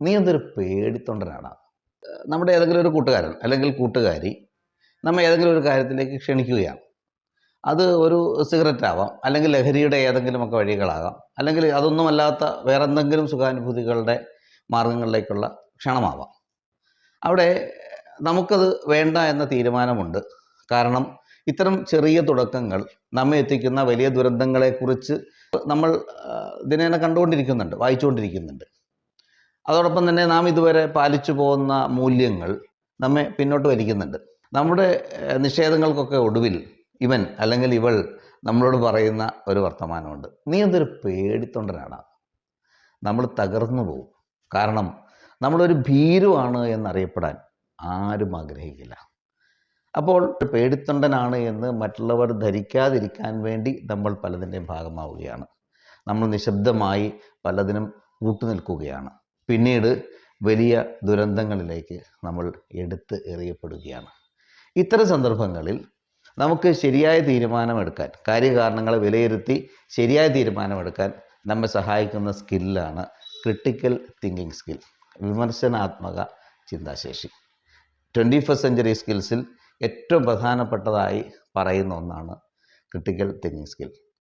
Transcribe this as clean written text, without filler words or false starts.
നീ എന്തൊരു പേടിത്തൊണ്ടനാണ്. നമ്മുടെ ഏതെങ്കിലും ഒരു കൂട്ടുകാരൻ അല്ലെങ്കിൽ കൂട്ടുകാരി നമ്മെ ഏതെങ്കിലും ഒരു കാര്യത്തിലേക്ക് ക്ഷണിക്കുകയാണ്. അത് ഒരു സിഗരറ്റ് ആവാം, അല്ലെങ്കിൽ ലഹരിയുടെ ഏതെങ്കിലുമൊക്കെ വഴികളാകാം, അല്ലെങ്കിൽ അതൊന്നുമല്ലാത്ത വേറെ എന്തെങ്കിലും സുഖാനുഭൂതികളുടെ മാർഗങ്ങളിലേക്കുള്ള ക്ഷണമാവാം. അവിടെ നമുക്കത് വേണ്ട എന്ന തീരുമാനമുണ്ട്. കാരണം ഇത്തരം ചെറിയ തുടക്കങ്ങൾ നമ്മെ എത്തിക്കുന്ന വലിയ ദുരന്തങ്ങളെക്കുറിച്ച് നമ്മൾ ദിനേന കണ്ടുകൊണ്ടിരിക്കുന്നുണ്ട്, വായിച്ചുകൊണ്ടിരിക്കുന്നുണ്ട്. അതോടൊപ്പം തന്നെ നാം ഇതുവരെ പാലിച്ചു പോകുന്ന മൂല്യങ്ങൾ നമ്മെ പിന്നോട്ട് വലിക്കുന്നുണ്ട്. നമ്മുടെ നിഷേധങ്ങൾക്കൊക്കെ ഒടുവിൽ ഇവൻ അല്ലെങ്കിൽ ഇവൾ നമ്മളോട് പറയുന്ന ഒരു വർത്തമാനമുണ്ട്: നീ എന്തൊരു പേടിത്തൊണ്ടനാണ്. നമ്മൾ തകർന്നു പോകും. കാരണം നമ്മളൊരു ഭീരുവാണ് എന്നറിയപ്പെടാൻ ആരും ആഗ്രഹിക്കില്ല. അപ്പോൾ പേടിത്തൊണ്ടനാണ് എന്ന് മറ്റുള്ളവർ ധരിക്കാതിരിക്കാൻ വേണ്ടി നമ്മൾ പലതിൻ്റെയും ഭാഗമാവുകയാണ്. നമ്മൾ നിശബ്ദമായി പലതിനും കൂട്ടുനിൽക്കുകയാണ്. പിന്നീട് വലിയ ദുരന്തങ്ങളിലേക്ക് നമ്മൾ എടുത്ത് എറിയപ്പെടുകയാണ്. ഇത്തരം സന്ദർഭങ്ങളിൽ നമുക്ക് ശരിയായ തീരുമാനമെടുക്കാൻ, കാര്യകാരണങ്ങളെ വിലയിരുത്തി ശരിയായ തീരുമാനമെടുക്കാൻ നമ്മെ സഹായിക്കുന്ന സ്കില്ലാണ് ക്രിട്ടിക്കൽ തിങ്കിങ് സ്കിൽ, വിമർശനാത്മക ചിന്താശേഷി. 21st സെഞ്ച്വറി സ്കിൽസിൽ ഏറ്റവും പ്രധാനപ്പെട്ടതായി പറയുന്ന ഒന്നാണ് ക്രിട്ടിക്കൽ തിങ്കിങ് സ്കിൽ.